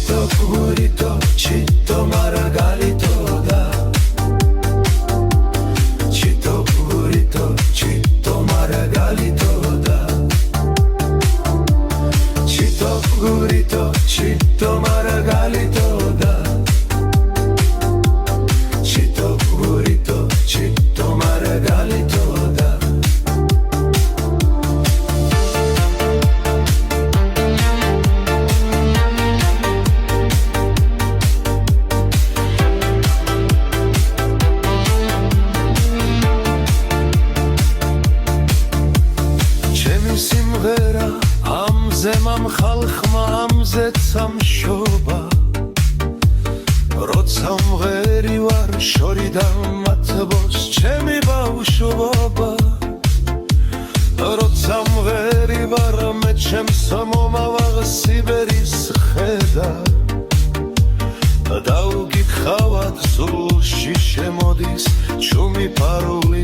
Chito purito, chito margalito da. Chito purito, chito margalito da. Chito purito, chito margalito da. Chito purito, chito margalito da. სიმღერა ამზე მამხალხმა ამზეც ამშობა როცა მღერი ვარ შორიდან მათბოს ჩემი ბავშვობა როცა მღერი ვარ მე ჩემს მომავალ სიბერის ხედა დავგითხავად სულში შემოდის ჩუმი პარული